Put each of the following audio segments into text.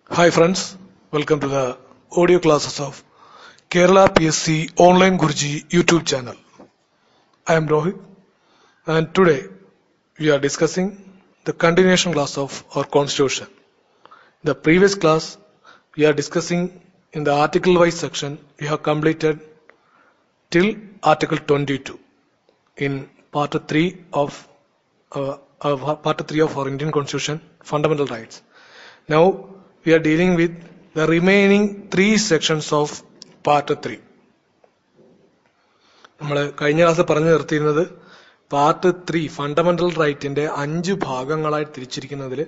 Hi friends, welcome to the audio classes of Kerala PSC Online Guruji YouTube channel. I am Rohit and today we are discussing the continuation class of our constitution. In the previous class we are discussing in the article wise section we have completed till article 22 in part 3 of our Indian constitution, fundamental rights. Now we are dealing with the remaining 3 sections of part 3. നമ്മൾ കഴിഞ്ഞ class പറഞ്ഞു നിർത്തിയിരുന്നത് part 3 fundamental റൈറ്റിന്റെ 5 ഭാഗങ്ങളായി തിരിച്ചിരിക്കുന്നതിൽ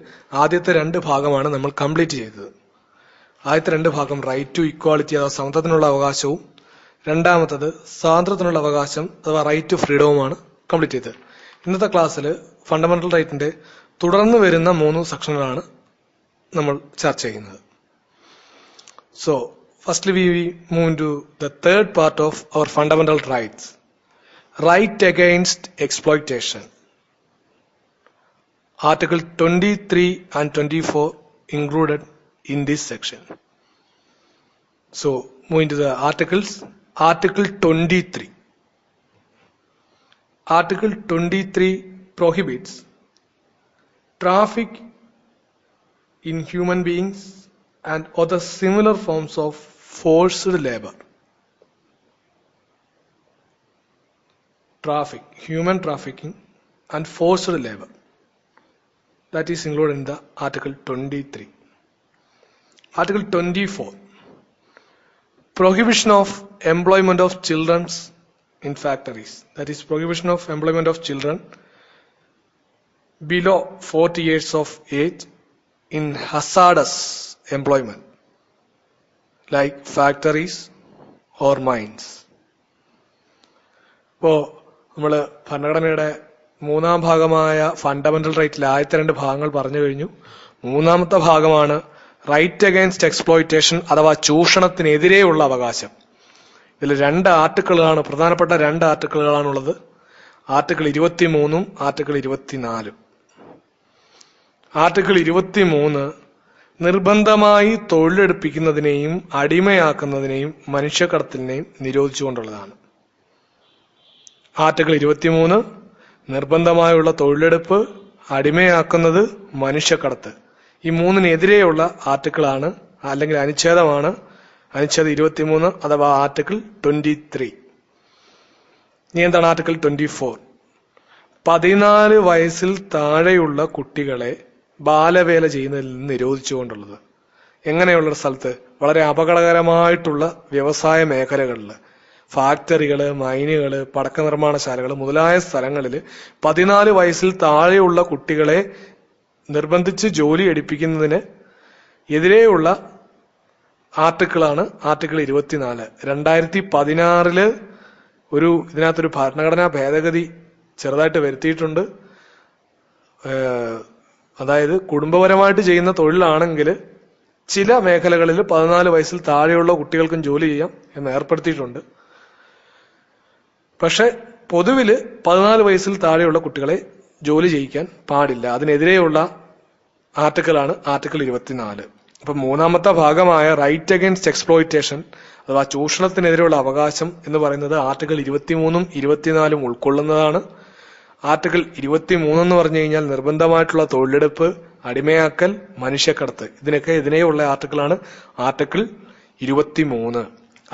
ആദ്യത്തെ 2 ഭാഗമാണ് നമ്മൾ complete ചെയ്തത്. ആദ്യത്തെ 2 ഭാഗം റൈറ്റ് ടു ഇക്വാളിറ്റി അഥവാ സമത്വത്തിനുള്ള അവകാശവും രണ്ടാമത്തത് സ്വാതന്ത്ര്യത്തിനുള്ള അവകാശം അഥവാ റൈറ്റ് ടു ഫ്രീഡവുമാണ് കംപ്ലീറ്റ് ചെയ്തത്. ഇന്നത്തെ ക്ലാസ്സിൽ ഫണ്ടമെന്റൽ റൈറ്റിന്റെ തുടർന്ന് വരുന്ന 3 സെക്ഷനുകളാണ് നമ്മൾ ചർച്ച ചെയ്യുന്നത്. So, firstly we move into the third part of our fundamental rights. Right against exploitation. Article 23 and 24 included in this section. So, move into the articles. Article 23. Article 23 prohibits traffic in human beings and other similar forms of forced labor. Human trafficking and forced labor. That is included in the Article 23. Article 24. Prohibition of employment of children in factories. That is prohibition of employment of children below 40 years of age in hazardous employment like factories or mines. ഇപ്പോൾ നമ്മൾ ഭരണഘടനയുടെ 3-ാം ഭാഗമായ fundamental റൈറ്റിലെ ആദ്യത്തെ 2 ഭാഗങ്ങൾ പറഞ്ഞു കഴിഞ്ഞു. 3-ാമത്തെ ഭാഗമാണ് right against exploitation അഥവാ ചൂഷണത്തിനെതിരെയുള്ള അവകാശം. ഇതിൽ 2 ആർട്ടിക്കിളുകളാണ്, പ്രധാനപ്പെട്ട 2 ആർട്ടിക്കിളുകളാണുള്ളത്. Article 23 article 24. ആർട്ടിക്കിൾ 23 നിർബന്ധമായി തൊഴിലെടുപ്പിക്കുന്നതിനെയും അടിമയാക്കുന്നതിനെയും മനുഷ്യക്കടത്തിനെയും നിരോധിച്ചുകൊണ്ടുള്ളതാണ്. ആർട്ടിക്കിൾ 23 നിർബന്ധമായുള്ള തൊഴിലെടുപ്പ്, അടിമയാക്കുന്നത്, മനുഷ്യക്കടത്ത്, ഈ 3-നെതിരെയുള്ള ആർട്ടിക്കിളാണ് അല്ലെങ്കിൽ അനുച്ഛേദമാണ് അനുച്ഛേദം 23 അഥവാ ആർട്ടിക്കിൾ 23. ഇനി എന്താണ് ആർട്ടിക്കിൾ 24? 14 വയസ്സിൽ താഴെയുള്ള കുട്ടികളെ ബാലവേല ചെയ്യുന്നതിൽ നിന്ന് നിരോധിച്ചുകൊണ്ടുള്ളത്. എങ്ങനെയുള്ള സ്ഥലത്ത്? വളരെ അപകടകരമായിട്ടുള്ള വ്യവസായ മേഖലകളിൽ, ഫാക്ടറികള്, മൈനുകള്, പടക്ക നിർമ്മാണശാലകൾ മുതലായ സ്ഥലങ്ങളിൽ 14 വയസ്സിൽ താഴെയുള്ള കുട്ടികളെ നിർബന്ധിച്ച് ജോലി എടുപ്പിക്കുന്നതിന് എതിരെയുള്ള ആർട്ടിക്കിളാണ് ആർട്ടിക്കിൾ 24. 2016 ഇതിനകത്തൊരു ഭരണഘടനാ ഭേദഗതി ചെറുതായിട്ട് വരുത്തിയിട്ടുണ്ട്. അതായത് കുടുംബപരമായിട്ട് ചെയ്യുന്ന തൊഴിലാണെങ്കിൽ ചില മേഖലകളിൽ 14 വയസ്സിൽ താഴെയുള്ള കുട്ടികൾക്കും ജോലി ചെയ്യാം എന്ന് ഏർപ്പെടുത്തിയിട്ടുണ്ട്. പക്ഷെ പൊതുവില് 14 വയസ്സിൽ താഴെയുള്ള കുട്ടികളെ ജോലി ചെയ്യിക്കാൻ പാടില്ല. അതിനെതിരെയുള്ള ആർട്ടിക്കിളാണ് ആർട്ടിക്കിൾ 24. അപ്പൊ 3-ാമത്തെ ഭാഗമായ റൈറ്റ് അഗൈൻസ്റ്റ് എക്സ്പ്ലോയിറ്റേഷൻ അഥവാ ചൂഷണത്തിനെതിരെയുള്ള അവകാശം എന്ന് പറയുന്നത് ആർട്ടിക്കിൾ 23 24 ഉൾക്കൊള്ളുന്നതാണ്. ആർട്ടിക്കിൾ 23 എന്ന് പറഞ്ഞു കഴിഞ്ഞാൽ നിർബന്ധമായിട്ടുള്ള തൊഴിലെടുപ്പ്, അടിമയാക്കൽ, മനുഷ്യക്കടത്ത്, ഇതിനൊക്കെ എതിരെയുള്ള ആർട്ടിക്കിളാണ് ആർട്ടിക്കിൾ 23.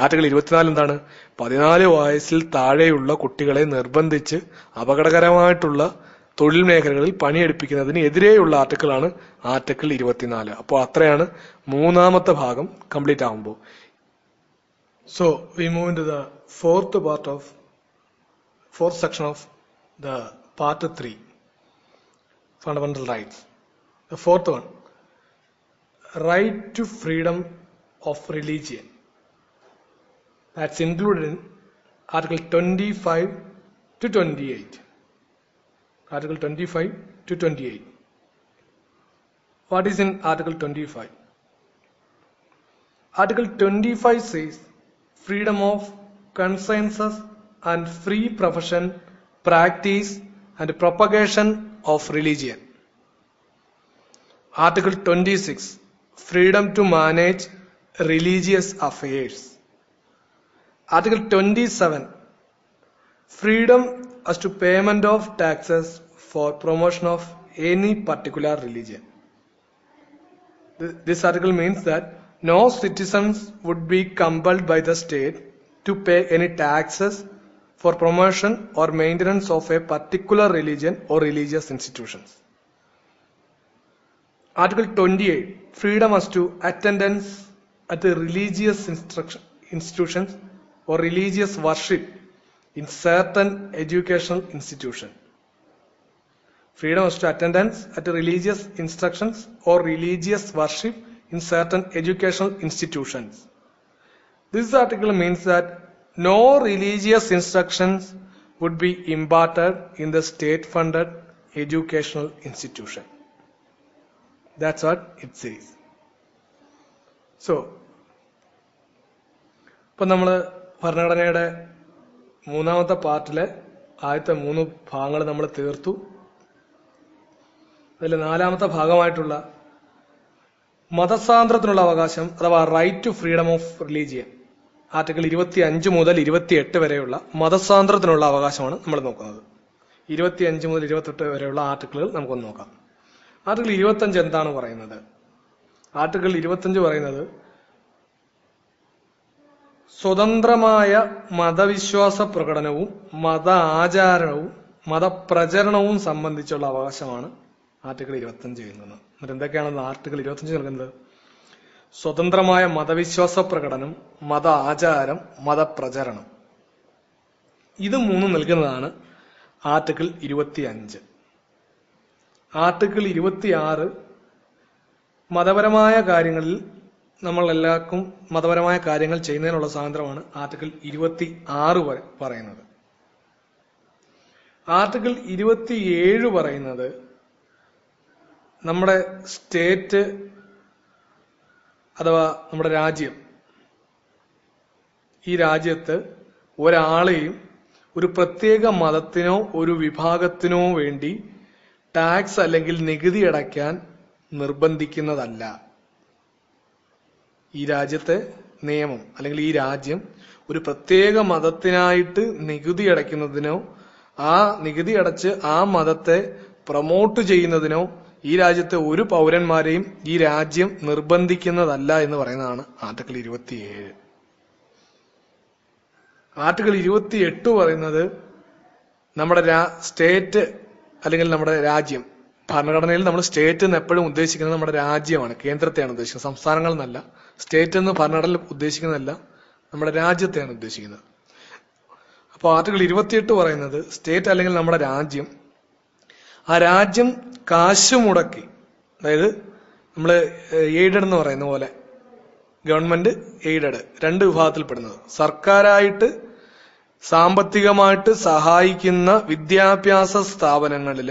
ആർട്ടിക്കിൾ 24 എന്താണ്? 14 വയസ്സിൽ താഴെയുള്ള കുട്ടികളെ നിർബന്ധിച്ച് അപകടകരമായിട്ടുള്ള തൊഴിൽ മേഖലകളിൽ പണിയെടുപ്പിക്കുന്നതിന് എതിരെയുള്ള ആർട്ടിക്കിളാണ് ആർട്ടിക്കിൾ 24. അപ്പോൾ അത്രയാണ് 3-ാമത്തെ ഭാഗം കംപ്ലീറ്റ് ആകുമ്പോൾ. So we move into the fourth section of the part 3 fundamental rights. The fourth one, right to freedom of religion. That's included in article 25 to 28. Article 25 to 28. What is in article 25? Article 25 says freedom of consensus and free profession, practice and propagation of religion. Article 26, freedom to manage religious affairs. Article 27, freedom as to payment of taxes for promotion of any particular religion. This article means that no citizens would be compelled by the state to pay any taxes for promotion or maintenance of a particular religion or religious institutions. Article 28, freedom as to attendance at the religious institutions or religious worship in certain educational institutions. Freedom as to attendance at religious instructions or religious worship in certain educational institutions. This article means that no religious instructions would be imparted in the state-funded educational institution. That's what it says. So, ഇപ്പം നമ്മൾ ഭരണഘടനയുടെ മൂന്നാമത്തെ പാർട്ടിലെ ആദ്യത്തെ 3 ഭാഗങ്ങൾ നമ്മൾ തീർത്തു. അതിൽ 4ാമത്തെ ഭാഗമായിട്ടുള്ള മതസ്വാതന്ത്ര്യത്തിനുള്ള അവകാശം അഥവാ right to freedom of religion, article 25 മുതൽ 28 വരെയുള്ള മതസ്വാതന്ത്ര്യത്തിനുള്ള അവകാശമാണ് നമ്മൾ നോക്കുന്നത്. 25 മുതൽ 28 വരെയുള്ള ആർട്ടിക്കിളുകൾ നമുക്കൊന്ന് നോക്കാം. ആർട്ടിക്കിൾ 25 എന്താണ് പറയുന്നത്? ആർട്ടിക്കിൾ 25 പറയുന്നത് സ്വതന്ത്രമായ മതവിശ്വാസ പ്രകടനവും മത ആചാരവും മതപ്രചരണവും സംബന്ധിച്ചുള്ള അവകാശമാണ് ആർട്ടിക്കിൾ 25 ചെയ്യുന്നത്. എന്നിട്ട് എന്തൊക്കെയാണെന്ന് ആർട്ടിക്കിൾ 25 നൽകുന്നത്? സ്വതന്ത്രമായ മതവിശ്വാസ പ്രകടനം, മത ആചാരം, മതപ്രചരണം, ഇത് 3 നൽകുന്നതാണ് ആർട്ടിക്കിൾ 25. ആർട്ടിക്കിൾ 26 മതപരമായ കാര്യങ്ങളിൽ നമ്മൾ എല്ലാവർക്കും മതപരമായ കാര്യങ്ങൾ ചെയ്യുന്നതിനുള്ള സ്വാതന്ത്ര്യമാണ് ആർട്ടിക്കിൾ 26 പറയുന്നത്. ആർട്ടിക്കിൾ 27 പറയുന്നത് നമ്മുടെ സ്റ്റേറ്റ് അഥവാ നമ്മുടെ രാജ്യം, ഈ രാജ്യത്ത് ഒരാളെയും ഒരു പ്രത്യേക മതത്തിനോ ഒരു വിഭാഗത്തിനോ വേണ്ടി ടാക്സ് അല്ലെങ്കിൽ നികുതി അടയ്ക്കാൻ നിർബന്ധിക്കുന്നതല്ല. ഈ രാജ്യത്തെ നിയമം അല്ലെങ്കിൽ ഈ രാജ്യം ഒരു പ്രത്യേക മതത്തിനായിട്ട് നികുതി അടയ്ക്കുന്നതിനോ ആ നികുതി അടച്ച് ആ മതത്തെ പ്രൊമോട്ട് ചെയ്യുന്നതിനോ ഈ രാജ്യത്തെ ഒരു പൗരന്മാരെയും ഈ രാജ്യം നിർബന്ധിക്കുന്നതല്ല എന്ന് പറയുന്നതാണ് ആർട്ടിക്കിൾ 27. ആർട്ടിക്കിൾ 28 പറയുന്നത് നമ്മുടെ സ്റ്റേറ്റ് അല്ലെങ്കിൽ നമ്മുടെ രാജ്യം, ഭരണഘടനയിൽ നമ്മൾ സ്റ്റേറ്റ് എന്ന് എപ്പോഴും ഉദ്ദേശിക്കുന്നത് നമ്മുടെ രാജ്യമാണ്, കേന്ദ്രത്തെയാണ് ഉദ്ദേശിക്കുന്നത്, സംസ്ഥാനങ്ങൾ എന്നല്ല. സ്റ്റേറ്റ് എന്ന് ഭരണഘടനയിൽ ഉദ്ദേശിക്കുന്നതല്ല, നമ്മുടെ രാജ്യത്തെയാണ് ഉദ്ദേശിക്കുന്നത്. അപ്പോൾ ആർട്ടിക്കിൾ 28 പറയുന്നത് സ്റ്റേറ്റ് അല്ലെങ്കിൽ നമ്മുടെ രാജ്യം, ആ രാജ്യം കാശ് മുടക്കി, അതായത് നമ്മൾ എയ്ഡഡ് എന്ന് പറയുന്ന പോലെ ഗവൺമെന്റ് എയ്ഡഡ് 2 വിഭാഗത്തിൽപ്പെടുന്നത്, സർക്കാരായിട്ട് സാമ്പത്തികമായിട്ട് സഹായിക്കുന്ന വിദ്യാഭ്യാസ സ്ഥാപനങ്ങളിൽ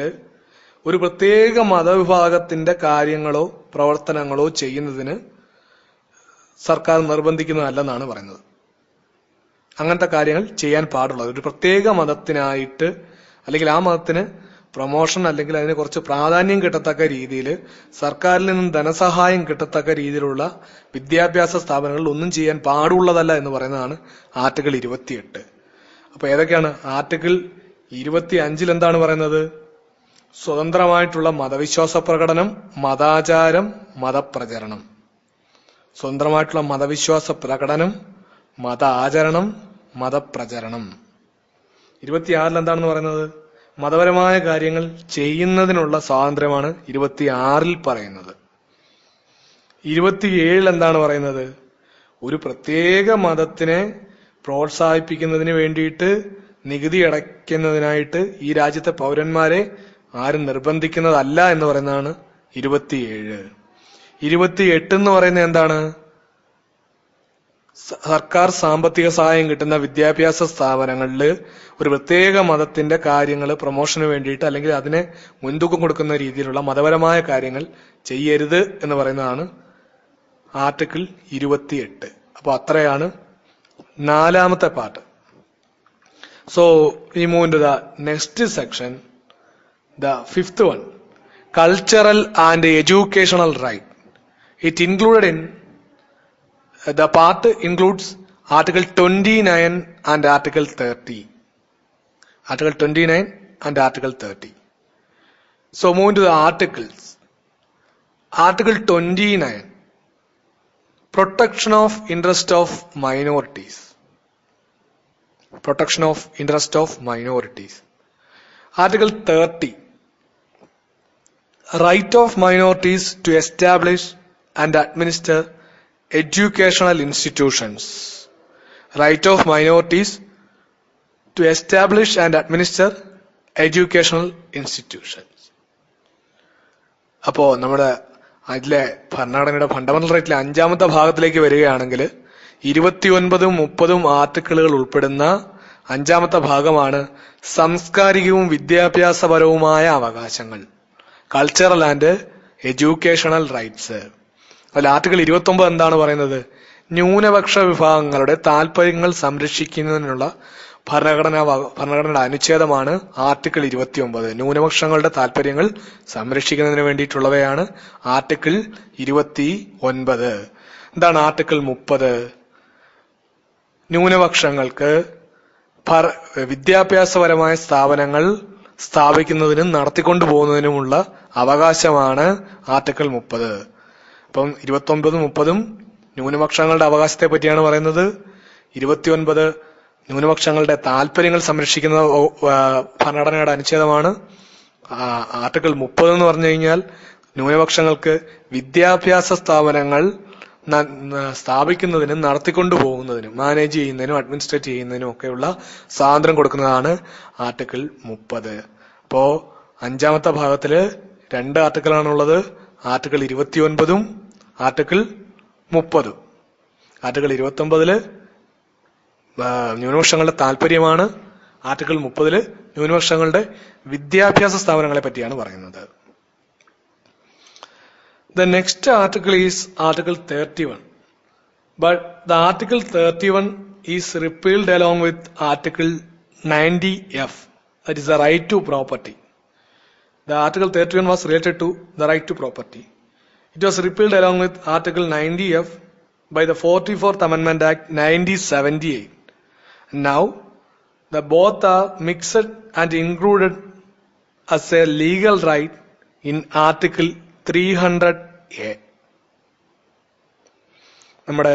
ഒരു പ്രത്യേക മതവിഭാഗത്തിന്റെ കാര്യങ്ങളോ പ്രവർത്തനങ്ങളോ ചെയ്യുന്നതിന് സർക്കാർ നിർബന്ധിക്കുന്നതല്ലെന്നാണ് പറയുന്നത്. അങ്ങനത്തെ കാര്യങ്ങൾ ചെയ്യാൻ പാടുള്ളത് ഒരു പ്രത്യേക മതത്തിനായിട്ട് അല്ലെങ്കിൽ ആ മതത്തിന് പ്രൊമോഷൻ അല്ലെങ്കിൽ അതിന് കുറച്ച് പ്രാധാന്യം കിട്ടത്തക്ക രീതിയിൽ സർക്കാരിൽ നിന്നും ധനസഹായം കിട്ടത്തക്ക രീതിയിലുള്ള വിദ്യാഭ്യാസ സ്ഥാപനങ്ങളിൽ ഒന്നും ചെയ്യാൻ പാടുള്ളതല്ല എന്ന് പറയുന്നതാണ് ആർട്ടിക്കിൾ 28. അപ്പൊ ഏതൊക്കെയാണ്? ആർട്ടിക്കിൾ 25 എന്താണ് പറയുന്നത്? സ്വതന്ത്രമായിട്ടുള്ള മതവിശ്വാസ പ്രകടനം, മതാചാരം, മതപ്രചരണം. സ്വതന്ത്രമായിട്ടുള്ള മതവിശ്വാസ പ്രകടനം, മത ആചരണം, മതപ്രചരണം. 26 എന്താണെന്ന് പറയുന്നത്? മതപരമായ കാര്യങ്ങൾ ചെയ്യുന്നതിനുള്ള സ്വാതന്ത്ര്യമാണ് 26 പറയുന്നത്. 27 എന്താണ് പറയുന്നത്? ഒരു പ്രത്യേക മതത്തിനെ പ്രോത്സാഹിപ്പിക്കുന്നതിന് വേണ്ടിയിട്ട് നികുതി അടയ്ക്കുന്നതിനായിട്ട് ഈ രാജ്യത്തെ പൗരന്മാരെ ആരും നിർബന്ധിക്കുന്നതല്ല എന്ന് പറയുന്നതാണ് 27. 28 എന്ന് പറയുന്നത് എന്താണ്? സർക്കാർ സാമ്പത്തിക സഹായം കിട്ടുന്ന വിദ്യാഭ്യാസ സ്ഥാപനങ്ങളിൽ ഒരു പ്രത്യേക മതത്തിന്റെ കാര്യങ്ങൾ പ്രൊമോഷന് വേണ്ടിയിട്ട് അല്ലെങ്കിൽ അതിനെ മുൻതൂക്കം കൊടുക്കുന്ന രീതിയിലുള്ള മതപരമായ കാര്യങ്ങൾ ചെയ്യരുത് എന്ന് പറയുന്നതാണ് ആർട്ടിക്കിൾ 28. അപ്പൊ അത്രയാണ് 4ാമത്തെ part. So we move into the next section, the 5th one, cultural and educational right. It included in the part includes Article 29 and Article 30. Article 29 and Article 30. So moving to the articles. Article 29. Protection of interest of minorities. Protection of interest of minorities. Article 30. Right of minorities to establish and administer educational institutions. Right of minorities to establish and administer educational institutions. അപ്പോ നമ്മുടെ അതിലെ ഭരണഘടനയുടെ fundamental റൈറ്റിലെ 5ാമത്തെ ഭാഗത്തിലേക്ക് വരികയാണെങ്കിൽ 29ഉം 30ഉം ആർട്ടിക്കിളുകൾ ഉൾപ്പെടുന്ന 5ാമത്തെ ഭാഗമാണ് സാംസ്കാരികവും വിദ്യാഭ്യാസപരവുമായ അവകാശങ്ങൾ. Cultural and educational rights. അതിൽ ആർട്ടിക്കിൾ 29 എന്താണ് പറയുന്നത്? ന്യൂനപക്ഷ വിഭാഗങ്ങളുടെ താല്പര്യങ്ങൾ സംരക്ഷിക്കുന്നതിനുള്ള ഭരണഘടനയുടെ അനുച്ഛേദമാണ് ആർട്ടിക്കിൾ 29. ന്യൂനപക്ഷങ്ങളുടെ താല്പര്യങ്ങൾ സംരക്ഷിക്കുന്നതിന് വേണ്ടിയിട്ടുള്ളവയാണ് ആർട്ടിക്കിൾ 29. എന്താണ് ആർട്ടിക്കിൾ 30? ന്യൂനപക്ഷങ്ങൾക്ക് വിദ്യാഭ്യാസപരമായ സ്ഥാപനങ്ങൾ സ്ഥാപിക്കുന്നതിനും നടത്തിക്കൊണ്ടു പോകുന്നതിനുമുള്ള അവകാശമാണ് ആർട്ടിക്കിൾ 30. അപ്പം 29ഉം 30ഉം ന്യൂനപക്ഷങ്ങളുടെ അവകാശത്തെ പറ്റിയാണ് പറയുന്നത്. 29 ന്യൂനപക്ഷങ്ങളുടെ താല്പര്യങ്ങൾ സംരക്ഷിക്കുന്ന ഭരണഘടനയുടെ അനുച്ഛേദമാണ്. ആർട്ടിക്കിൾ 30 എന്ന് പറഞ്ഞു കഴിഞ്ഞാൽ ന്യൂനപക്ഷങ്ങൾക്ക് വിദ്യാഭ്യാസ സ്ഥാപനങ്ങൾ സ്ഥാപിക്കുന്നതിനും നടത്തിക്കൊണ്ടു പോകുന്നതിനും മാനേജ് ചെയ്യുന്നതിനും അഡ്മിനിസ്ട്രേറ്റ് ചെയ്യുന്നതിനും ഒക്കെയുള്ള സ്വാതന്ത്ര്യം കൊടുക്കുന്നതാണ് ആർട്ടിക്കിൾ 30. അപ്പോ 5ാമത്തെ ഭാഗത്തില് 2 ആർട്ടിക്കിളാണുള്ളത്. ആർട്ടിക്കിൾ 29ഉം ആർട്ടിക്കിൾ 30ഉം. ആർട്ടിക്കിൾ 29 ന്യൂനപക്ഷങ്ങളുടെ താല്പര്യമാണ്. ആർട്ടിക്കിൾ 30 ന്യൂനപക്ഷങ്ങളുടെ വിദ്യാഭ്യാസ സ്ഥാപനങ്ങളെ പറ്റിയാണ് പറയുന്നത്. The next article is Article 31. But the Article 31 is repealed along with Article 90F, that is the right to property. The Article 31 was related to the right to property. It was repealed along with Article 90F by the 44th Amendment Act 1978. Now, the both are mixed and included as a legal right in Article 300A. നമ്മുടെ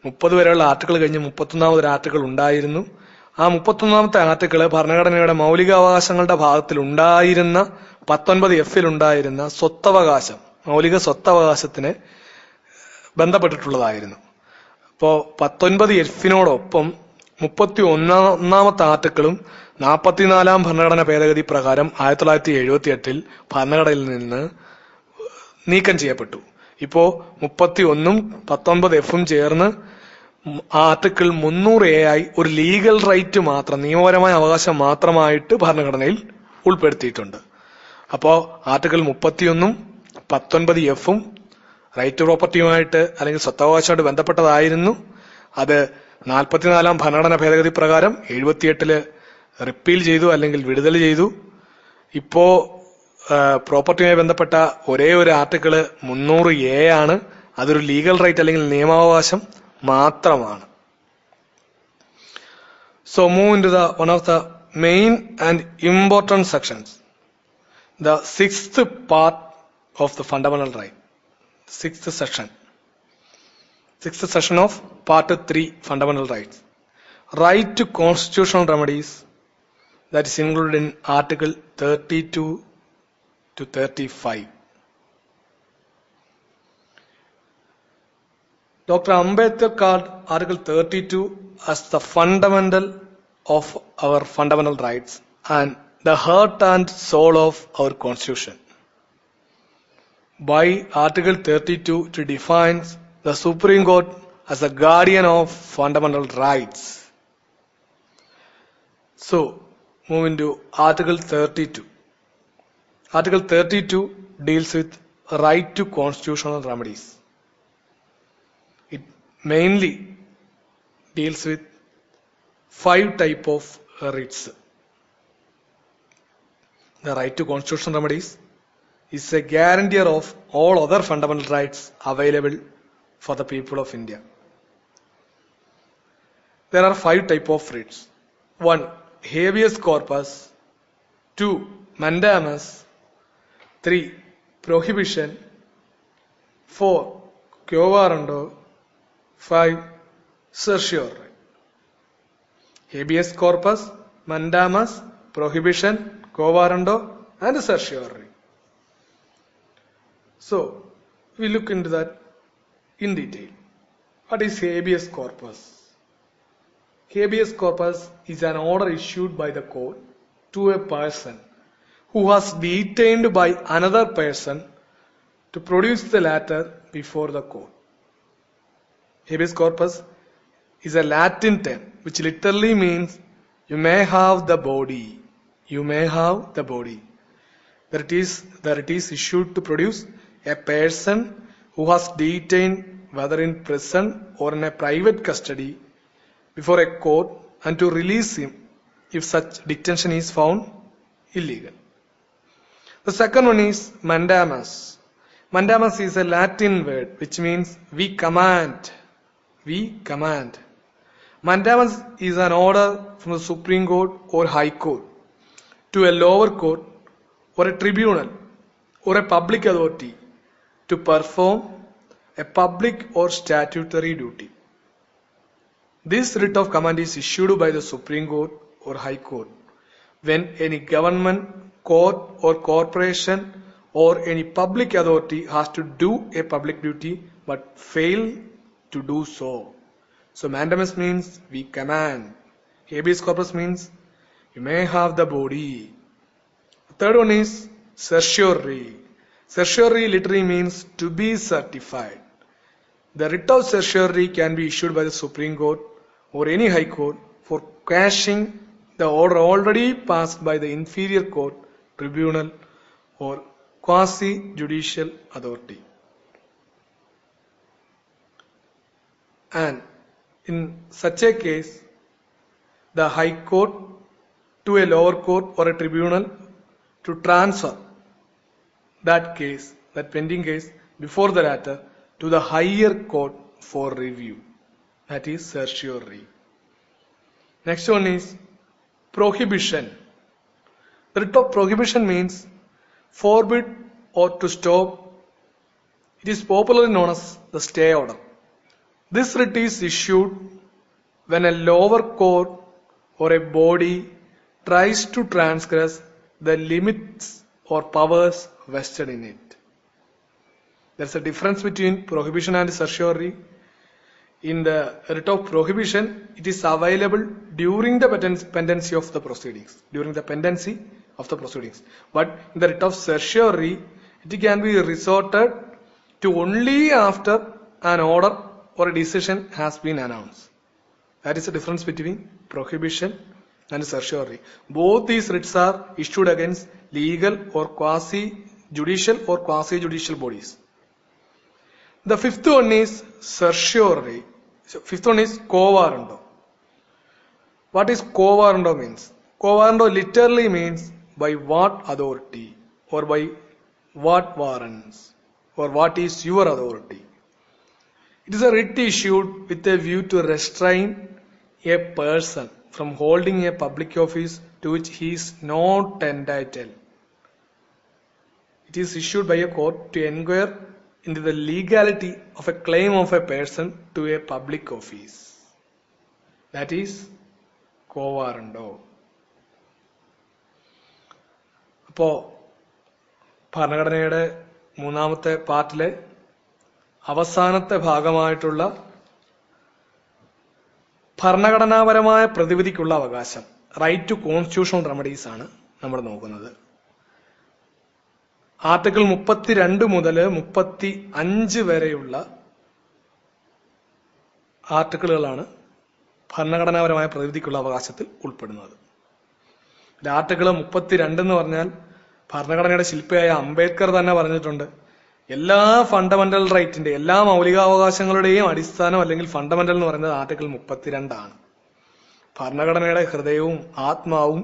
30 വരെയുള്ള article കഴിഞ്ഞ് 31ാമതൊരു article ഉണ്ടായിരുന്നു. ആ 31ാമത്തെ article ഭരണഘടനയുടെ മൗലികാവകാശങ്ങളുടെ ഭാഗത്തിൽ ഉണ്ടായിരുന്ന 19F ഉണ്ടായിരുന്ന സ്വത്തവകാശം, മൗലിക സ്വത്തവകാശത്തിന് ബന്ധപ്പെട്ടിട്ടുള്ളതായിരുന്നു. അപ്പോ 19F 31ാമത്തെ ആർട്ടിക്കിളും 44ാം ഭരണഘടന ഭേദഗതി പ്രകാരം 1978 ഭരണഘടനയിൽ നിന്ന് നീക്കം ചെയ്യപ്പെട്ടു. ഇപ്പോ 31ഉം 19F ചേർന്ന് ആർട്ടിക്കിൾ 300A ആയി ഒരു ലീഗൽ റൈറ്റ് മാത്രം, നിയമപരമായ അവകാശം മാത്രമായിട്ട് ഭരണഘടനയിൽ ഉൾപ്പെടുത്തിയിട്ടുണ്ട്. അപ്പോ ആർട്ടിക്കിൾ 31ഉം 19F റൈറ്റ് ടു പ്രോപ്പർട്ടിയുമായിട്ട് അല്ലെങ്കിൽ സ്വത്തവകാശമായിട്ട് ബന്ധപ്പെട്ടതായിരുന്നു. അത് 44ാം ഭരണഘടന ഭേദഗതി പ്രകാരം 78 റിപ്പീൽ ചെയ്തു അല്ലെങ്കിൽ വിടുതൽ ചെയ്തു. ഇപ്പോ പ്രോപ്പർട്ടിയുമായി ബന്ധപ്പെട്ട ഒരേ ഒരു ആർട്ടിക്കിള് 300A ആണ്. അതൊരു ലീഗൽ റൈറ്റ് അല്ലെങ്കിൽ നിയമാവകാശം മാത്രമാണ്. So move into the one of the main and important sections, the 6th part of the fundamental right, 6th section of part 3 fundamental rights, right to constitutional remedies, that is included in article 32 to 35. Dr. Ambedkar called Article 32 as the fundamental of our fundamental rights and the heart and soul of our Constitution. By Article 32, it defines the Supreme Court as the guardian of fundamental rights. So, move into Article 32. Article 32 deals with right to constitutional remedies. It mainly deals with 5 type of writs. The right to constitutional remedies, is a guarantor of all other fundamental rights available for the people of India. There are 5 types of writs. 1. Habeas corpus. 2. Mandamus. 3. Prohibition. 4. Quo warranto. 5. Certiorari. Habeas corpus, mandamus, prohibition, quo warranto, and certiorari. So, we look into that in detail. What is habeas corpus? Habeas corpus is an order issued by the court to a person who was detained by another person to produce the latter before the court. Habeas corpus is a Latin term which literally means you may have the body. You may have the body. That it is issued to produce a person who was detained whether in prison or in a private custody before a court and to release him if such detention is found illegal. The second one is mandamus. Mandamus is a Latin word which means we command. We command. Mandamus is an order from the Supreme Court or High Court to a lower court or a tribunal or a public authority to perform a public or statutory duty. This writ of command is issued by the Supreme Court or High Court when any government, court or corporation or any public authority has to do a public duty but fail to do so. So mandamus means we command. Habeas corpus means you may have the body. The third one is certiorari. Certiorari literally means to be certified. The writ of certiorari can be issued by the Supreme Court or any High Court for quashing the order already passed by the inferior court, tribunal or quasi-judicial authority. And in such a case, the High Court to a lower court or a tribunal to transfer that case, that pending case, before the latter to the higher court for review. That is certiorari. Next one is prohibition. The writ of prohibition means forbid or to stop. It is popularly known as the stay order. This writ is issued when a lower court or a body tries to transgress the limits or powers vested in it. There is a difference between prohibition and certiorari. In the writ of prohibition, it is available during the pendency of the proceedings. During the pendency of the proceedings. But in the writ of certiorari, it can be resorted to only after an order or a decision has been announced. That is the difference between prohibition and certiorari. Both these writs are issued against legal or quasi-judicial bodies. The fifth one is certiorari. Fifth one is quo warranto. What is quo warranto means? Quo warranto literally means by what authority or by what warrants or what is your authority. It is a writ issued with a view to restrain a person from holding a public office to which he is not entitled. It is issued by a court to inquire into the legality of a claim of a person to a public office. That is quo warranto. അപ്പോൾ ഭരണഘടനയുടെ മൂന്നാമത്തെ പാർട്ടിലെ അവസാനത്തെ ഭാഗമായിട്ടുള്ള ഭരണഘടനാപരമായ പ്രതിവിധിക്കുള്ള അവകാശം, right to constitutional remedies ആണ് നമ്മൾ നോക്കുന്നത്. ആർട്ടിക്കിൾ 32 മുതൽ 35 വരെയുള്ള ആർട്ടിക്കിളുകളാണ് ഭരണഘടനാപരമായ പ്രതിവിധിക്കുള്ള അവകാശത്തിൽ ഉൾപ്പെടുന്നത്. ആർട്ടിക്കിൾ 32 എന്ന് പറഞ്ഞാൽ ഭരണഘടനയുടെ ശില്പിയായ അംബേദ്കർ തന്നെ പറഞ്ഞിട്ടുണ്ട്, എല്ലാ ഫണ്ടമെന്റൽ റൈറ്റിന്റെ എല്ലാ മൗലികാവകാശങ്ങളുടെയും അടിസ്ഥാനം അല്ലെങ്കിൽ ഫണ്ടമെന്റൽ എന്ന് പറയുന്നത് ആർട്ടിക്കിൾ 32 ആണ്. ഭരണഘടനയുടെ ഹൃദയവും ആത്മാവും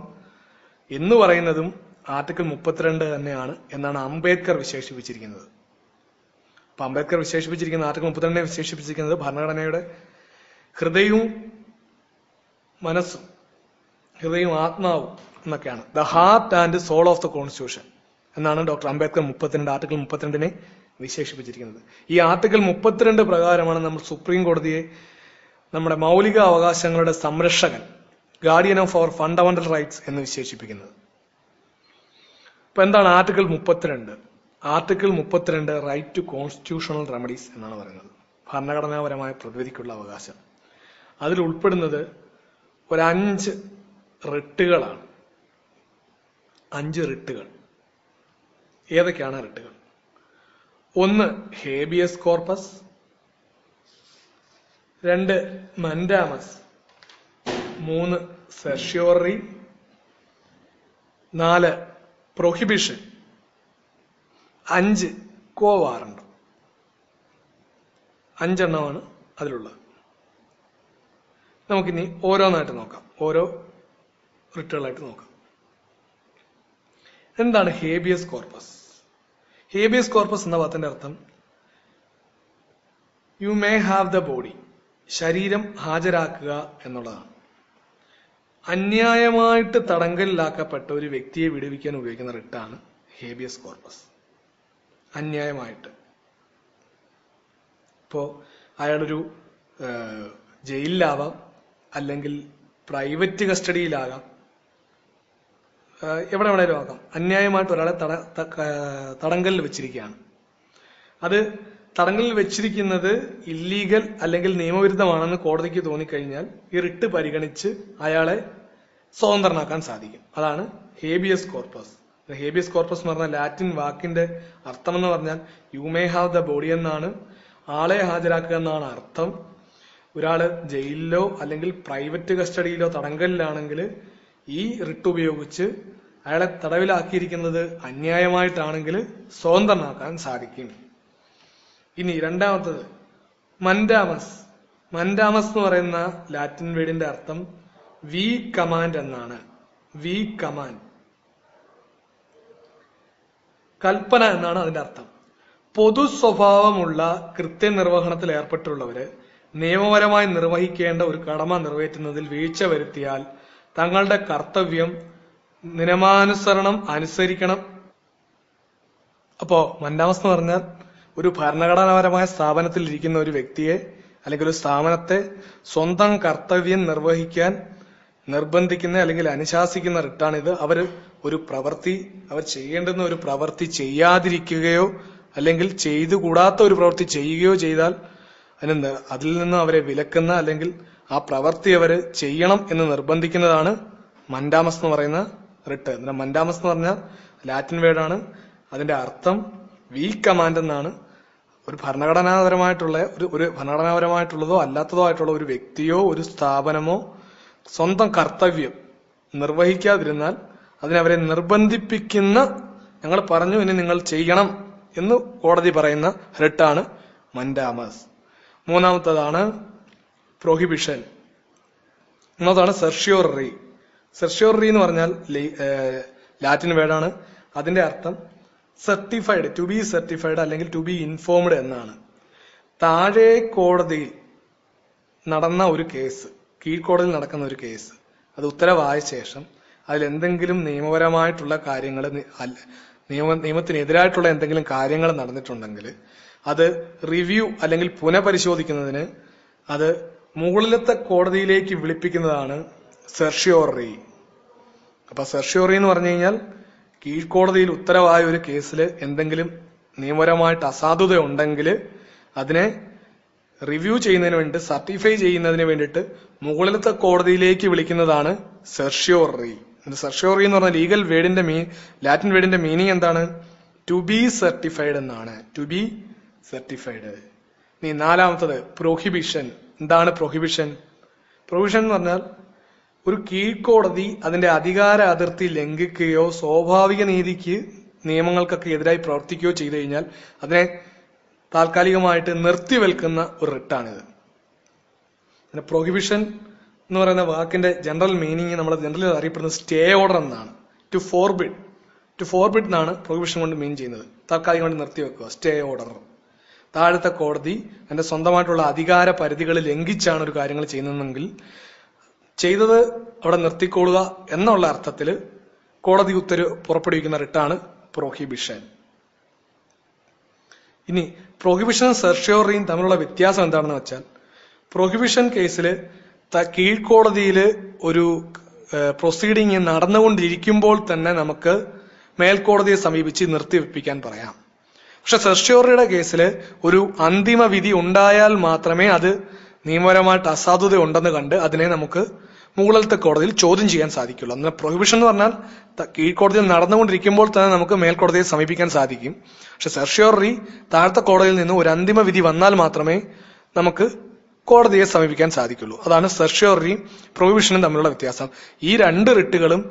എന്ന് പറയുന്നതും ആർട്ടിക്കിൾ 32 തന്നെയാണ് എന്നാണ് അംബേദ്കർ വിശേഷിപ്പിച്ചിരിക്കുന്നത്. അപ്പൊ അംബേദ്കർ വിശേഷിപ്പിച്ചിരിക്കുന്ന ആർട്ടിക്കിൾ 32 വിശേഷിപ്പിച്ചിരിക്കുന്നത് ഭരണഘടനയുടെ ഹൃദയവും മനസ്സും, ഹൃദയവും ആത്മാവും എന്നൊക്കെയാണ്. The heart and soul of the constitution എന്നാണ് ഡോക്ടർ അംബേദ്കർ ആർട്ടിക്കിൾ 32 വിശേഷിപ്പിച്ചിരിക്കുന്നത്. ഈ ആർട്ടിക്കിൾ 32 പ്രകാരമാണ് നമ്മൾ സുപ്രീം കോടതിയെ നമ്മുടെ മൗലിക അവകാശങ്ങളുടെ സംരക്ഷകൻ, guardian of our fundamental rights എന്ന് വിശേഷിപ്പിക്കുന്നത്. ഇപ്പൊ എന്താണ് article 32? Article 32 right to constitutional remedies എന്നാണ് പറയുന്നത്. ഭരണഘടനാപരമായ പ്രതിവിധിക്കുള്ള അവകാശം. അതിൽ ഉൾപ്പെടുന്നത് ഒരു 5 റിട്ടുകളാണ്. 5 റിട്ടുകൾ. ഏതൊക്കെയാണ് റിട്ടുകൾ? 1 habeas corpus, 2 mandamus, 3 certiorari, 4 prohibition, 5 കോ വാറണ്ട്. 5 എണ്ണമാണ് അതിലുള്ളത്. നമുക്കിനി ഓരോന്നായിട്ട് നോക്കാം, ഓരോ റിട്ടുകളായിട്ട് നോക്കാം. എന്താണ് ഹേബിയസ് കോർപ്പസ്? ഹേബിയസ് കോർപ്പസ് എന്ന വാക്കിന്റെ അർത്ഥം you may have the body, ശരീരം ഹാജരാക്കുക എന്നുള്ളതാണ്. അന്യായമായിട്ട് തടങ്കലിലാക്കപ്പെട്ട ഒരു വ്യക്തിയെ വിടുവിക്കാൻ ഉപയോഗിക്കുന്ന റിട്ടാണ് ഹേബിയസ് കോർപ്പസ്. അന്യായമായിട്ട്. ഇപ്പോ അയാളൊരു ജയിലിലാവാം, അല്ലെങ്കിൽ പ്രൈവറ്റ് കസ്റ്റഡിയിലാകാം, എവിടെ വേണേലും ആകാം. അന്യായമായിട്ട് ഒരാളെ തടങ്കലിൽ വെച്ചിരിക്കുകയാണ്. അത് തടങ്കലിൽ വെച്ചിരിക്കുന്നത് ഇല്ലീഗൽ അല്ലെങ്കിൽ നിയമവിരുദ്ധമാണെന്ന് കോടതിക്ക് തോന്നിക്കഴിഞ്ഞാൽ ഈ റിട്ട് പരിഗണിച്ച് അയാളെ സ്വതന്ത്രനാക്കാൻ സാധിക്കും. അതാണ് ഹേബിയസ് കോർപ്പസ്. ഹേബിയസ് കോർപ്പസ് എന്ന് പറഞ്ഞാൽ ലാറ്റിൻ വാക്കിന്റെ അർത്ഥം എന്ന് പറഞ്ഞാൽ you may have the body എന്നാണ്. ആളെ ഹാജരാക്കുക എന്നാണ് അർത്ഥം. ഒരാള് ജയിലിലോ അല്ലെങ്കിൽ പ്രൈവറ്റ് കസ്റ്റഡിയിലോ തടങ്കലിലാണെങ്കിൽ ഈ റിട്ട് ഉപയോഗിച്ച് അയാളെ തടവിലാക്കിയിരിക്കുന്നത് അന്യായമായിട്ടാണെങ്കിൽ സ്വതന്ത്രനാക്കാൻ സാധിക്കും. ഇനി രണ്ടാമത്തത് മൻഡാമസ്. മൻഡാമസ് എന്ന് പറയുന്ന ലാറ്റിൻ വേർഡിന്റെ അർത്ഥം വി കമാൻഡ് എന്നാണ്. വി കമാൻഡ്, കൽപ്പന എന്നാണ് അതിന്റെ അർത്ഥം. പൊതു സ്വഭാവമുള്ള കൃത്യനിർവഹണത്തിൽ ഏർപ്പെട്ടുള്ളവര് നിയമപരമായി നിർവഹിക്കേണ്ട ഒരു കടമ നിറവേറ്റുന്നതിൽ വീഴ്ച വരുത്തിയാൽ തങ്ങളുടെ കർത്തവ്യം നിയമാനുസരണം അനുസരിക്കണം. അപ്പോ മൻഡാമസ് എന്ന് പറഞ്ഞാൽ ഒരു ഭരണഘടനാപരമായ സ്ഥാപനത്തിൽ ഇരിക്കുന്ന ഒരു വ്യക്തിയെ അല്ലെങ്കിൽ ഒരു സ്ഥാപനത്തെ സ്വന്തം കർത്തവ്യം നിർവഹിക്കാൻ നിർബന്ധിക്കുന്ന അല്ലെങ്കിൽ അനുശാസിക്കുന്ന റിട്ടാണിത്. അവർ ചെയ്യേണ്ടുന്ന ഒരു പ്രവൃത്തി ചെയ്യാതിരിക്കുകയോ അല്ലെങ്കിൽ ചെയ്തുകൂടാത്ത ഒരു പ്രവൃത്തി ചെയ്യുകയോ ചെയ്താൽ അതിൽ നിന്ന് അവരെ വിലക്കുന്ന അല്ലെങ്കിൽ ആ പ്രവൃത്തി അവര് ചെയ്യണം എന്ന് നിർബന്ധിക്കുന്നതാണ് മൻഡാമസ് എന്ന് പറയുന്ന റിട്ട്. മൻഡാമസ് എന്ന് പറഞ്ഞാൽ ലാറ്റിൻ വേർഡാണ്. അതിന്റെ അർത്ഥം വി കമാൻഡ് എന്നാണ്. ഒരു ഭരണഘടനാപരമായിട്ടുള്ളതോ അല്ലാത്തതോ ആയിട്ടുള്ള ഒരു വ്യക്തിയോ ഒരു സ്ഥാപനമോ സ്വന്തം കർത്തവ്യം നിർവഹിക്കാതിരുന്നാൽ അതിനവരെ നിർബന്ധിപ്പിക്കുന്ന, ഞങ്ങൾ പറഞ്ഞു ഇനി നിങ്ങൾ ചെയ്യണം എന്ന് കോടതി പറയുന്ന റിട്ടാണ് മൻഡാമസ്. മൂന്നാമത്തതാണ് പ്രൊഹിബിഷൻ. ഒന്നാമതാണ് സെർഷ്യോറി. സെർഷ്യോറി എന്ന് പറഞ്ഞാൽ ലാറ്റിൻ വേർഡാണ്. അതിന്റെ അർത്ഥം സർട്ടിഫൈഡ്, ടു ബി സർട്ടിഫൈഡ് അല്ലെങ്കിൽ ടു ബി ഇൻഫോംഡ് എന്നാണ്. താഴെ കോടതിയിൽ നടന്ന ഒരു കേസ്, കീഴ്ക്കോടതിയിൽ നടക്കുന്ന ഒരു കേസ്, അത് ഉത്തരവായ ശേഷം അതിലെന്തെങ്കിലും നിയമപരമായിട്ടുള്ള കാര്യങ്ങൾ, നിയമത്തിനെതിരായിട്ടുള്ള എന്തെങ്കിലും കാര്യങ്ങൾ നടന്നിട്ടുണ്ടെങ്കിൽ അത് റിവ്യൂ അല്ലെങ്കിൽ പുനഃപരിശോധിക്കുന്നതിന് അത് മുകളിലത്തെ കോടതിയിലേക്ക് വിളിപ്പിക്കുന്നതാണ് സെർഷ്യോറി. അപ്പൊ സെർഷ്യോറി എന്ന് പറഞ്ഞു കഴിഞ്ഞാൽ കീഴ്ക്കോടതിയിൽ ഉത്തരവായ ഒരു കേസിൽ എന്തെങ്കിലും നിയമപരമായിട്ട് അസാധുത ഉണ്ടെങ്കിൽ അതിനെ റിവ്യൂ ചെയ്യുന്നതിന് വേണ്ടി, സർട്ടിഫൈ ചെയ്യുന്നതിന് വേണ്ടിയിട്ട് മുകളിലത്തെ കോടതിയിലേക്ക് വിളിക്കുന്നതാണ് സെർഷ്യോറി. സെർഷ്യോറി എന്ന് പറഞ്ഞ ലീഗൽ വേർഡിന്റെ ലാറ്റിൻ വേർഡിന്റെ മീനിങ് എന്താണ്? ടു ബി സർട്ടിഫൈഡ് എന്നാണ്. To be certified. ഇനി നാലാമത്തത് പ്രൊഹിബിഷൻ. എന്താണ് പ്രൊഹിബിഷൻ? പ്രൊഹിബിഷൻ എന്ന് പറഞ്ഞാൽ ഒരു കീഴ്ക്കോടതി അതിന്റെ അധികാര അതിർത്തി ലംഘിക്കുകയോ സ്വാഭാവിക നീതിക്ക് നിയമങ്ങൾക്കൊക്കെ എതിരായി പ്രവർത്തിക്കുകയോ ചെയ്തു കഴിഞ്ഞാൽ അതിനെ താൽക്കാലികമായിട്ട് നിർത്തിവെൽക്കുന്ന ഒരു റിട്ടാണിത്. പ്രൊഹിബിഷൻ എന്ന് പറയുന്ന വാക്കിന്റെ ജനറൽ മീനിങ് നമ്മൾ ജനറലി അറിയപ്പെടുന്നത് സ്റ്റേ ഓർഡർ എന്നാണ്. ടു ഫോർബിഡ്, ടു ഫോർബിഡ് എന്നാണ് പ്രൊഹിബിഷൻ കൊണ്ട് മീൻ ചെയ്യുന്നത്. താൽക്കാലികമായിട്ട് നിർത്തിവെക്കുക, സ്റ്റേ ഓർഡർ. താഴത്തെ കോടതി അതിന്റെ സ്വന്തമായിട്ടുള്ള അധികാര പരിധികൾ ലംഘിച്ചാണ് ഒരു കാര്യങ്ങൾ ചെയ്യുന്നതെങ്കിൽ ചെയ്തത് അവിടെ നിർത്തിക്കൊള്ളുക എന്നുള്ള അർത്ഥത്തിൽ കോടതി ഉത്തരവ് പുറപ്പെടുവിക്കുന്ന റിട്ടാണ് പ്രൊഹിബിഷൻ. ഇനി പ്രൊഹിബിഷനും സെർഷ്യോറിയും തമ്മിലുള്ള വ്യത്യാസം എന്താണെന്ന് വെച്ചാൽ, പ്രൊഹിബിഷൻ കേസിൽ കീഴ്ക്കോടതിയിൽ ഒരു പ്രൊസീഡിങ് നടന്നുകൊണ്ടിരിക്കുമ്പോൾ തന്നെ നമുക്ക് മേൽക്കോടതിയെ സമീപിച്ച് നിർത്തിവെപ്പിക്കാൻ പറയാം. പക്ഷെ സെർഷ്യോറിയുടെ കേസിൽ ഒരു അന്തിമ വിധി ഉണ്ടായാൽ മാത്രമേ അത് നിയമപരമായിട്ട് അസാധുത ഉണ്ടെന്ന് കണ്ട് അതിനെ നമുക്ക് മുകളിലത്തെ കോടതിയിൽ ചോദ്യം ചെയ്യാൻ സാധിക്കുള്ളൂ. എന്നാൽ പ്രൊഹിബിഷൻ എന്ന് പറഞ്ഞാൽ കീഴ്ക്കോടതിയിൽ നടന്നുകൊണ്ടിരിക്കുമ്പോൾ തന്നെ നമുക്ക് മേൽക്കോടതിയെ സമീപിക്കാൻ സാധിക്കും. പക്ഷെ സെർഷ്യോറി താഴത്തെ കോടതിയിൽ നിന്ന് ഒരു അന്തിമ വിധി വന്നാൽ മാത്രമേ നമുക്ക് കോടതിയെ സമീപിക്കാൻ സാധിക്കുള്ളൂ. അതാണ് സെർഷ്യോറിയും പ്രൊഹിബിഷനും തമ്മിലുള്ള വ്യത്യാസം. ഈ രണ്ട് റിട്ടുകളും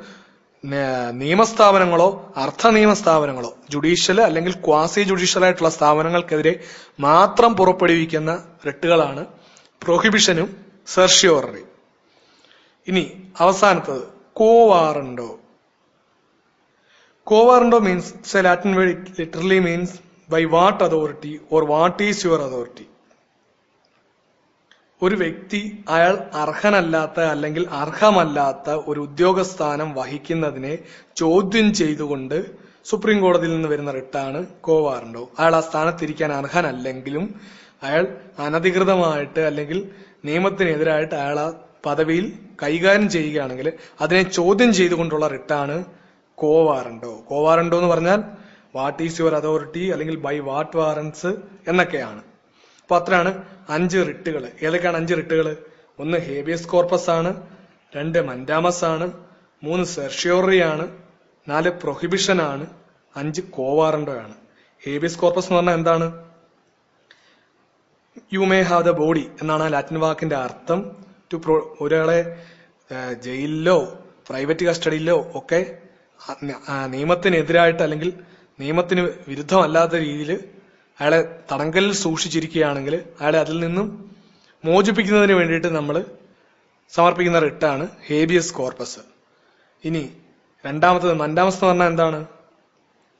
നിയമസ്ഥാപനങ്ങളോ അർത്ഥ നിയമസ്ഥാപനങ്ങളോ ജുഡീഷ്യൽ അല്ലെങ്കിൽ ക്വാസി ജുഡീഷ്യൽ ആയിട്ടുള്ള സ്ഥാപനങ്ങൾക്കെതിരെ മാത്രം പുറപ്പെടുവിക്കുന്ന റിട്ടുകളാണ് പ്രൊഹിബിഷനും സെർഷ്യോറിയും. ഇനി അവസാനത്തത് quo warranto. Quo warranto means Latin word, it literally means by what authority or what is your authority. ഒരു വ്യക്തി അയാൾ അർഹനല്ലാത്ത അല്ലെങ്കിൽ അർഹമല്ലാത്ത ഒരു ഉദ്യോഗസ്ഥാനം വഹിക്കുന്നതിനെ ചോദ്യം ചെയ്തുകൊണ്ട് സുപ്രീം കോടതിയിൽ നിന്ന് വരുന്ന റിട്ടാണ് കോവാറണ്ടോ. അയാൾ ആ സ്ഥാനത്തിരിക്കാൻ അർഹനല്ലെങ്കിലും അയാൾ അനധികൃതമായിട്ട് അല്ലെങ്കിൽ നിയമത്തിനെതിരായിട്ട് അയാൾ ആ പദവിയിൽ കൈകാര്യം ചെയ്യുകയാണെങ്കിൽ അതിനെ ചോദ്യം ചെയ്തുകൊണ്ടുള്ള റിട്ടാണ് കോവാറണ്ടോ. കോവാറണ്ടോ എന്ന് പറഞ്ഞാൽ വാട്ട് ഈസ് യുവർ അതോറിറ്റി അല്ലെങ്കിൽ ബൈ വാട്ട് വാറൻസ് എന്നൊക്കെയാണ്. അപ്പൊ അത്രയാണ് 5 റിട്ടുകൾ. ഏതൊക്കെയാണ് 5 റിട്ടുകൾ? 1 ഹേബിയസ് കോർപ്പസ് ആണ്, 2 മൻഡാമസ് ആണ്, 3 സെർഷ്യോറി ആണ്, 4 പ്രൊഹിബിഷൻ ആണ്, 5 കോവാറണ്ടോ ആണ്. ഹേബിയസ് കോർപ്പസ് എന്ന് പറഞ്ഞാൽ എന്താണ്? You may have the body എന്നാണ് ലാറ്റിൻ വാക്കിന്റെ അർത്ഥം. ഒരാളെ ജയിലിലോ പ്രൈവറ്റ് കസ്റ്റഡിയിലോ ഒക്കെ നിയമത്തിനെതിരായിട്ട് അല്ലെങ്കിൽ നിയമത്തിന് വിരുദ്ധമല്ലാത്ത രീതിയിൽ അയാളെ തടങ്കലിൽ സൂക്ഷിച്ചിരിക്കുകയാണെങ്കിൽ അയാളെ അതിൽ നിന്നും മോചിപ്പിക്കുന്നതിന് വേണ്ടിയിട്ട് നമ്മൾ സമർപ്പിക്കുന്ന റിട്ടാണ് ഹേബിയസ് കോർപ്പസ്. ഇനി രണ്ടാമത്തത് മൻഡാമസ് എന്ന് പറഞ്ഞാൽ എന്താണ്?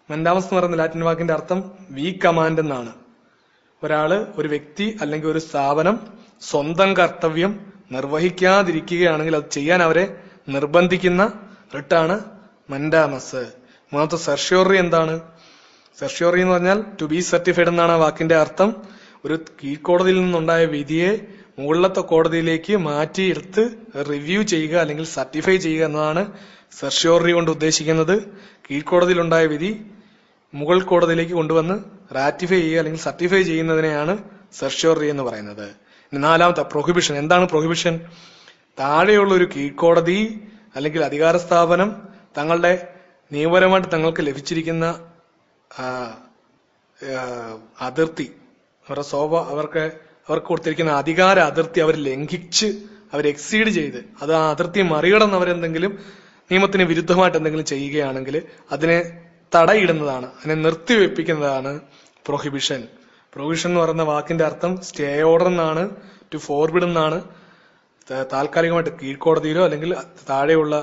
മൻഡാമസ് എന്ന് പറയുന്ന ലാറ്റിൻ വാക്കിന്റെ അർത്ഥം വി കമാൻഡ് എന്നാണ്. ഒരു വ്യക്തി അല്ലെങ്കിൽ ഒരു സ്ഥാപനം സ്വന്തം കർത്തവ്യം നിർവഹിക്കാതിരിക്കുകയാണെങ്കിൽ അത് ചെയ്യാൻ അവരെ നിർബന്ധിക്കുന്ന റിട്ടാണ് മൻഡാമസ്. മൂന്നാമത്തെ സെർഷ്യോറി എന്താണ്? സെർഷ്യോറി എന്ന് പറഞ്ഞാൽ ടു ബി സർട്ടിഫൈഡ് എന്നാണ് ആ വാക്കിന്റെ അർത്ഥം. ഒരു കീഴ്ക്കോടതിയിൽ നിന്നുണ്ടായ വിധിയെ മുകളിലത്തെ കോടതിയിലേക്ക് മാറ്റിയെടുത്ത് റിവ്യൂ ചെയ്യുക അല്ലെങ്കിൽ സർട്ടിഫൈ ചെയ്യുക എന്നതാണ് സെർഷ്യോറി കൊണ്ട് ഉദ്ദേശിക്കുന്നത്. കീഴ്ക്കോടതിയിലുണ്ടായ വിധി മുകൾ കോടതിയിലേക്ക് കൊണ്ടുവന്ന് റാറ്റിഫൈ ചെയ്യുക അല്ലെങ്കിൽ സർട്ടിഫൈ ചെയ്യുന്നതിനെയാണ് സെർഷ്യോറി എന്ന് പറയുന്നത്. നാലാമത്തെ പ്രൊഹിബിഷൻ. എന്താണ് പ്രൊഹിബിഷൻ? താഴെയുള്ള ഒരു കീഴ്ക്കോടതി അല്ലെങ്കിൽ അധികാര സ്ഥാപനം തങ്ങളുടെ നിയമപരമായിട്ട് തങ്ങൾക്ക് ലഭിച്ചിരിക്കുന്ന അതിർത്തി, അവർക്ക് കൊടുത്തിരിക്കുന്ന അധികാര അതിർത്തി അവർ ലംഘിച്ച് അവർ എക്സീഡ് ചെയ്ത് അത് ആ അതിർത്തി മറികടന്ന് അവരെന്തെങ്കിലും നിയമത്തിന് വിരുദ്ധമായിട്ട് എന്തെങ്കിലും ചെയ്യുകയാണെങ്കിൽ അതിനെ തടയിടുന്നതാണ്, അതിനെ നിർത്തിവെപ്പിക്കുന്നതാണ് പ്രൊഹിബിഷൻ. പ്രൊഹിബിഷൻ എന്ന് പറയുന്ന വാക്കിന്റെ അർത്ഥം സ്റ്റേ ഓർഡർ എന്നാണ്, ടു ഫോർബിഡ് എന്നാണ്. താൽക്കാലികമായിട്ട് കീഴ്ക്കോടതിയിലോ അല്ലെങ്കിൽ താഴെയുള്ള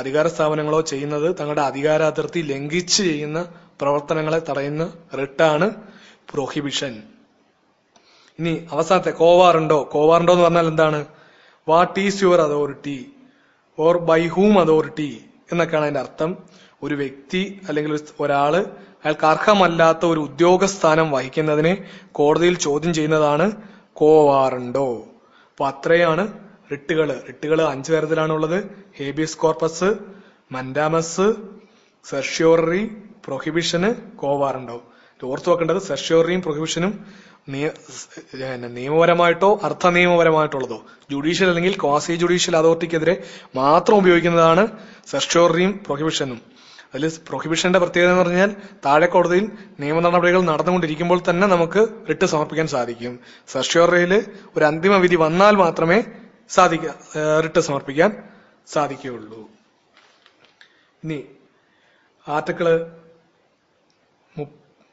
അധികാര സ്ഥാപനങ്ങളോ ചെയ്യുന്നത് തങ്ങളുടെ അധികാരാതിർത്തി ലംഘിച്ച് ചെയ്യുന്ന പ്രവർത്തനങ്ങളെ തടയുന്ന റിട്ടാണ് പ്രൊഹിബിഷൻ. ഇനി അവസാനത്തെ കോവാറണ്ടോ. കോവാറണ്ടോ എന്ന് പറഞ്ഞാൽ എന്താണ്? What is your authority or by whom authority എന്നൊക്കെയാണ് അതിന്റെ അർത്ഥം. ഒരു വ്യക്തി അല്ലെങ്കിൽ ഒരാള് അയാൾക്ക് അർഹമല്ലാത്ത ഒരു ഉദ്യോഗസ്ഥാനം വഹിക്കുന്നതിനെ കോടതിയിൽ ചോദ്യം ചെയ്യുന്നതാണ് കോവാറണ്ടോ. അപ്പൊ അത്രയാണ് റിട്ടുകള്. 5 തരത്തിലാണുള്ളത്: habeas corpus, mandamus, certiorari, prohibition, quo warranto. ഓർത്തു വെക്കേണ്ടത് സെർഷ്യോറിയും പ്രൊഹിബിഷനും നിയമപരമായിട്ടോ അർത്ഥ നിയമപരമായിട്ടുള്ളതോ ജുഡീഷ്യൽ അല്ലെങ്കിൽ ക്വാസി ജുഡീഷ്യൽ അതോറിറ്റിക്കെതിരെ മാത്രം ഉപയോഗിക്കുന്നതാണ് സെർഷ്യോറിയും പ്രൊഹിബിഷനും. അതിൽ പ്രൊഹിബിഷന്റെ പ്രത്യേകത എന്ന് പറഞ്ഞാൽ താഴെ കോടതിയിൽ നിയമ നടപടികൾ നടന്നുകൊണ്ടിരിക്കുമ്പോൾ തന്നെ നമുക്ക് റിട്ട് സമർപ്പിക്കാൻ സാധിക്കും. സെർഷ്യോറിയിൽ ഒരു അന്തിമ വിധി വന്നാൽ മാത്രമേ റിട്ട് സമർപ്പിക്കാൻ സാധിക്കുകയുള്ളൂ. ഇനി ആർട്ടിക്കിള്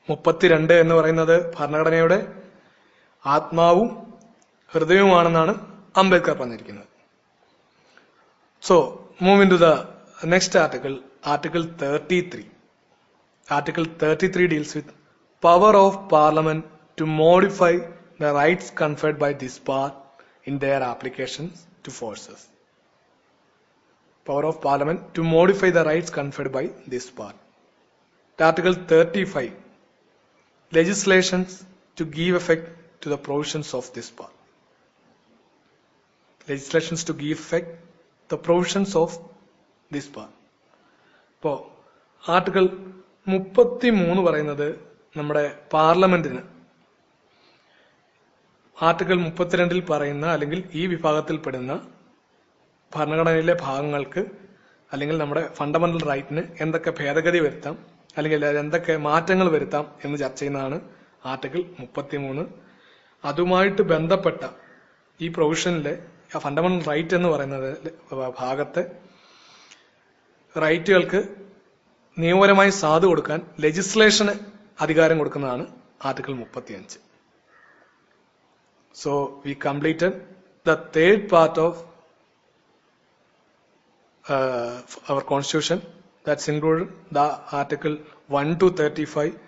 32 എന്ന് പറയുന്നത് ഭരണഘടനയുടെ ആത്മാവും ഹൃദയവുമാണെന്നാണ് അംബേദ്കർ പറഞ്ഞിരിക്കുന്നത്. So move into the next article, article 33. Article 33 deals with power of Parliament to modify the rights conferred by this part in their applications to forces. Power of Parliament to modify the rights conferred by this part. Article 35. Legislations to give effect to the provisions of this part. Legislations to give effect the provisions of this part. ഇപ്പോൾ article 33 പറയുന്നത് നമ്മുടെ പാർലമെന്റിന് article 32 പറയുന്ന അല്ലെങ്കിൽ ഈ വിഭാഗത്തിൽപ്പെടുന്ന ഭരണഘടനയിലെ ഭാഗങ്ങൾക്ക് അല്ലെങ്കിൽ നമ്മുടെ ഫണ്ടമെന്റൽ റൈറ്റിന് എന്തൊക്കെ ഭേദഗതി വരുത്താം അല്ലെങ്കിൽ എന്തൊക്കെ മാറ്റങ്ങൾ വരുത്താം എന്ന് ചർച്ച ചെയ്യുന്നതാണ് ആർട്ടിക്കിൾ 33. അതുമായിട്ട് ബന്ധപ്പെട്ട ഈ പ്രൊവിഷനിലെ ഫണ്ടമെന്റൽ റൈറ്റ് എന്ന് പറയുന്നത് ഭാഗത്തെ റൈറ്റുകൾക്ക് നിയമപരമായി സാധു കൊടുക്കാൻ ലെജിസ്ലേഷന് അധികാരം കൊടുക്കുന്നതാണ് article 35. So we completed the third part of our constitution. That's included the article 1 to 35.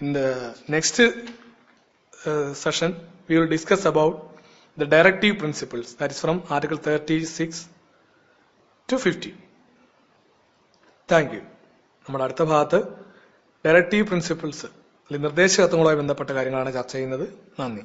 In the next session, we will discuss about the directive principles. That is from article 36 to 50. Thank you. നമ്മുടെ അടുത്ത ഭാഗത്ത് directive principles അല്ലെങ്കിൽ നിർദ്ദേശ തത്വങ്ങളുമായി ബന്ധപ്പെട്ട കാര്യങ്ങളാണ് ചർച്ച ചെയ്യുന്നത്. നന്ദി.